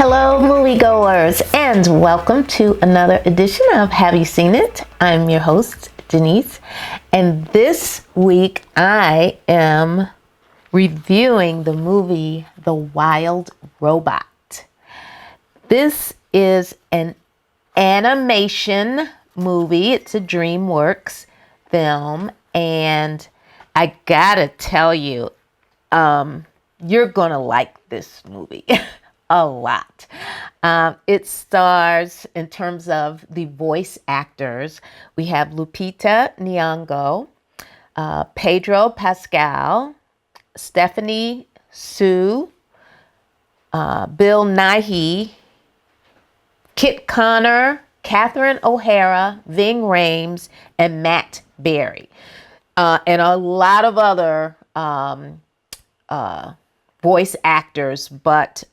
Hello, moviegoers, and welcome to another edition of Have You Seen It? I'm your host, Denise, and this week I am reviewing the movie The Wild Robot. This is an animation movie. It's a DreamWorks film, and I gotta tell you, you're gonna like this movie a lot. It stars, in terms of the voice actors, we have Lupita Nyong'o, Pedro Pascal, Stephanie Sue, Bill Nighy, Kit Connor, Catherine O'Hara, Ving Rhames, and Matt Berry, and a lot of other voice actors, but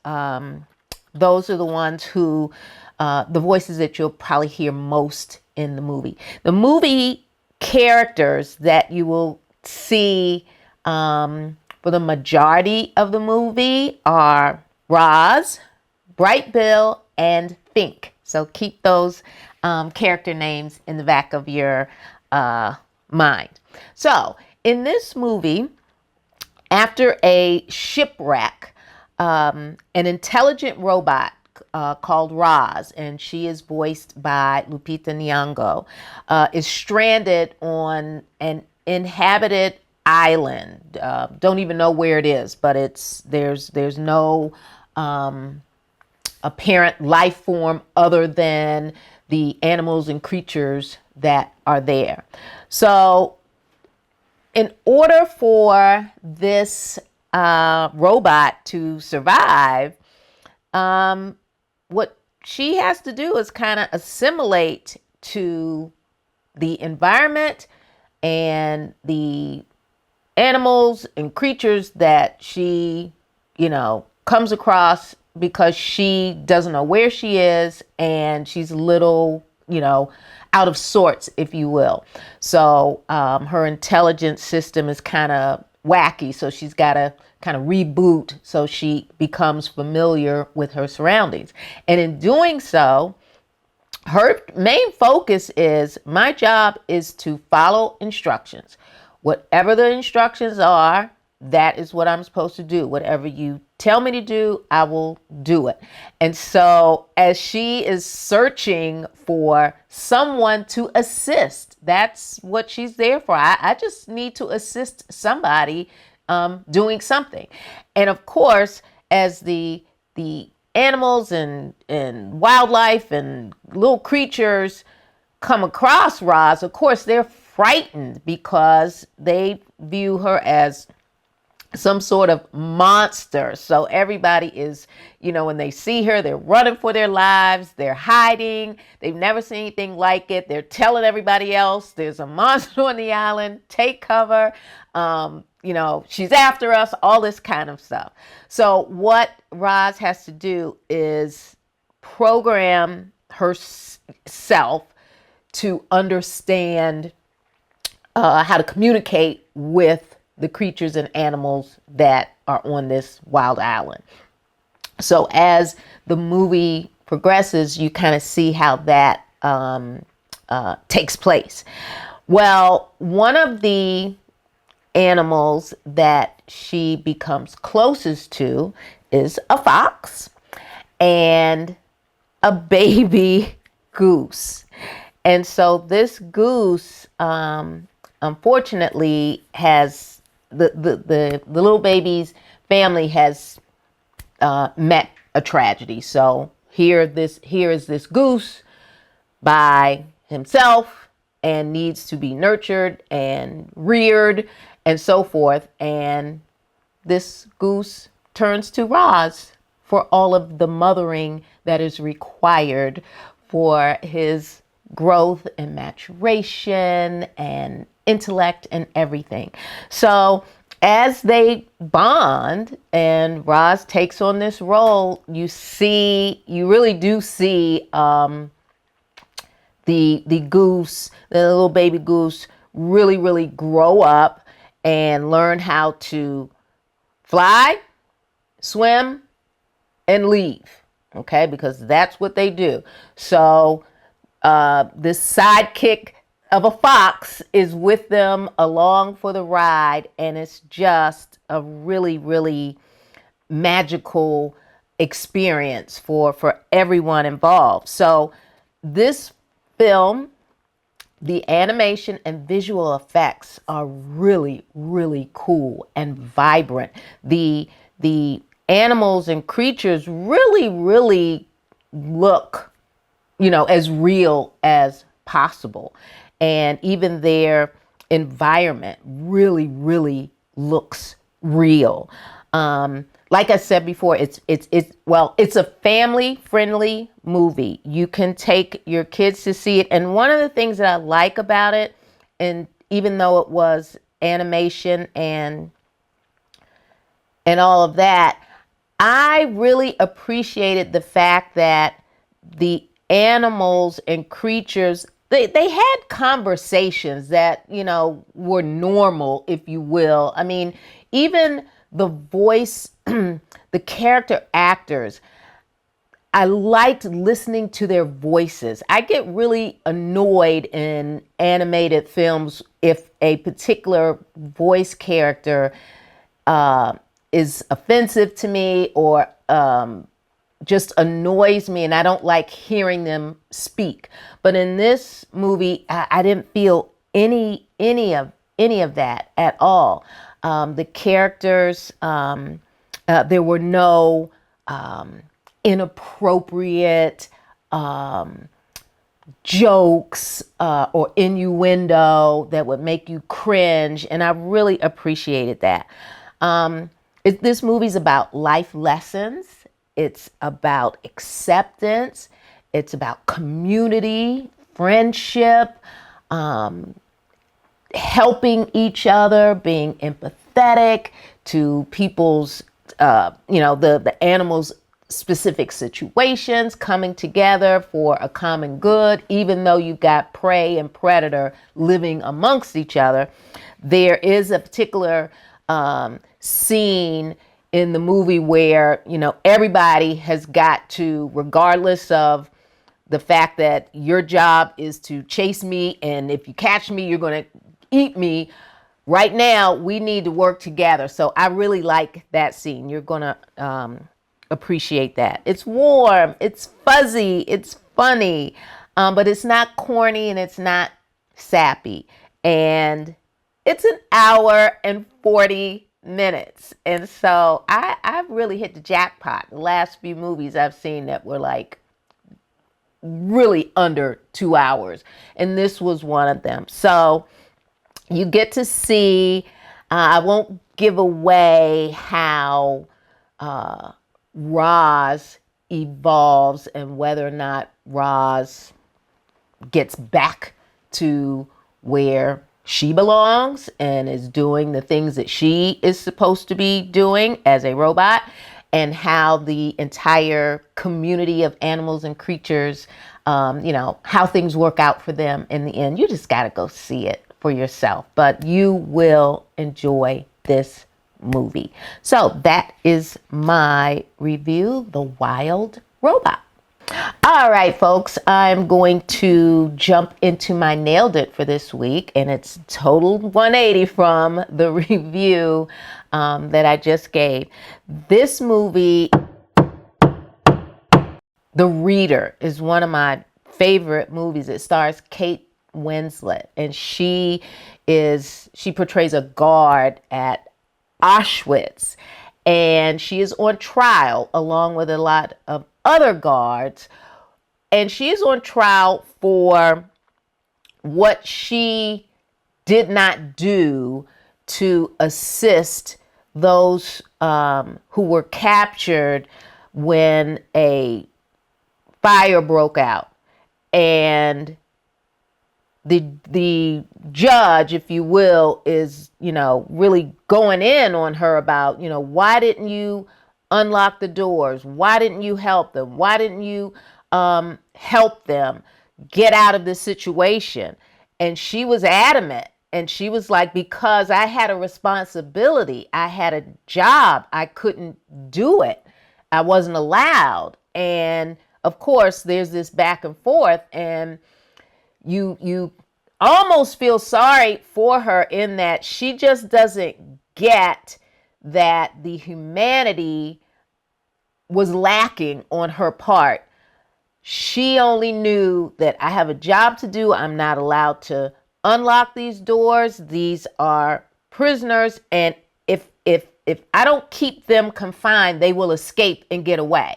those are the ones who, the voices that you'll probably hear most in the movie. The movie characters that you will see for the majority of the movie are Roz, Bright Bill, and Fink. So keep those character names in the back of your mind. So in this movie, after a shipwreck, an intelligent robot called Roz, and she is voiced by Lupita Nyong'o, is stranded on an inhabited island. Don't even know where it is, but there's no apparent life form other than the animals and creatures that are there. So in order for this robot to survive, what she has to do is kind of assimilate to the environment and the animals and creatures that she, comes across, because she doesn't know where she is and she's a little, out of sorts, if you will. So her intelligence system is kind of wacky. So she's got to kind of reboot so she becomes familiar with her surroundings. And in doing so, her main focus is, my job is to follow instructions. Whatever the instructions are, that is what I'm supposed to do. Whatever you tell me to do, I will do it. And so as she is searching for someone to assist, that's what she's there for. I just need to assist somebody doing something. And of course, as the animals and wildlife and little creatures come across Roz, of course, they're frightened because they view her as some sort of monster. So everybody is, when they see her, they're running for their lives. They're hiding. They've never seen anything like it. They're telling everybody else there's a monster on the island. Take cover. She's after us, all this kind of stuff. So what Roz has to do is program herself to understand how to communicate with the creatures and animals that are on this wild island. So as the movie progresses, you kind of see how that takes place. Well, one of the animals that she becomes closest to is a fox and a baby goose. And so this goose, unfortunately, has the little baby's family has met a tragedy. So here is this goose by himself and needs to be nurtured and reared and so forth. And this goose turns to Roz for all of the mothering that is required for his growth and maturation and intellect and everything. So as they bond and Roz takes on this role, you really do see the goose, the little baby goose, really, really grow up and learn how to fly, swim, and leave. okay, because that's what they do. So this sidekick of a fox is with them along for the ride, and it's just a really, really magical experience for everyone involved. So this film, the animation and visual effects are really, really cool and vibrant. The animals and creatures really, really look, as real as possible. And even their environment really, really looks real. Like I said before, it's a family friendly movie. You can take your kids to see it. And one of the things that I like about it, and even though it was animation and all of that, I really appreciated the fact that the animals and creatures, they had conversations that, were normal, if you will. I mean, even the voice, the character actors, I liked listening to their voices. I get really annoyed in animated films if a particular voice character is offensive to me or just annoys me, and I don't like hearing them speak. But in this movie, I didn't feel any of that at all. The characters, there were no inappropriate jokes or innuendo that would make you cringe, and I really appreciated that. This movie's about life lessons. It's about acceptance. It's about community, friendship, helping each other, being empathetic to people's, the animals' specific situations, coming together for a common good. Even though you've got prey and predator living amongst each other, there is a particular scene in the movie where, everybody has got to, regardless of the fact that your job is to chase me, and if you catch me, you're going to eat me. Right now, we need to work together. So I really like that scene. You're going to appreciate that. It's warm, it's fuzzy, it's funny, but it's not corny and it's not sappy. And it's an hour and 40 minutes. And so I've really hit the jackpot. The last few movies I've seen that were like really under 2 hours. And this was one of them. So you get to see, I won't give away how Roz evolves and whether or not Roz gets back to where she belongs and is doing the things that she is supposed to be doing as a robot, and how the entire community of animals and creatures, how things work out for them in the end. You just got to go see it for yourself, but you will enjoy this movie. So that is my review, The Wild Robot. All right, folks, I'm going to jump into my nailed it for this week, and it's total 180 from the review that I just gave. This movie, The Reader, is one of my favorite movies. It stars Kate Winslet, and she portrays a guard at Auschwitz, and she is on trial along with a lot of other guards, and she is on trial for what she did not do to assist those who were captured when a fire broke out. And the judge, if you will, is, really going in on her about, why didn't you unlock the doors? Why didn't you help them? Why didn't you help them get out of this situation? And she was adamant. And she was like, because I had a responsibility, I had a job, I couldn't do it. I wasn't allowed. And of course, there's this back and forth, and you almost feel sorry for her in that she just doesn't get that the humanity was lacking on her part. She only knew that I have a job to do. I'm not allowed to unlock these doors. These are prisoners, and if I don't keep them confined, they will escape and get away.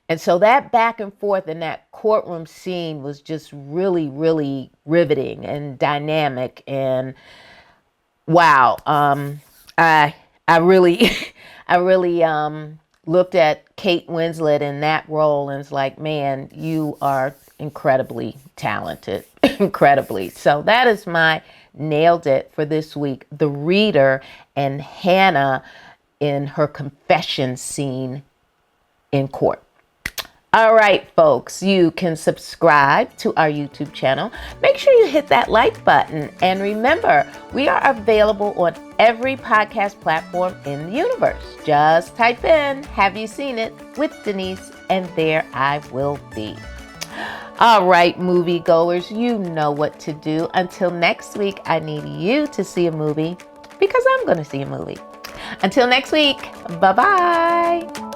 And so that back and forth in that courtroom scene was just really, really riveting and dynamic. And wow, I really, I really looked at Kate Winslet in that role and was like, man, you are incredibly talented, incredibly. So that is my nailed it for this week. The Reader and Hannah in her confession scene in court. All right, folks, you can subscribe to our YouTube channel. Make sure you hit that like button. And remember, we are available on every podcast platform in the universe. Just type in, "Have you seen it?" with Denise, and there I will be. All right, moviegoers, you know what to do. Until next week, I need you to see a movie because I'm going to see a movie. Until next week, bye-bye.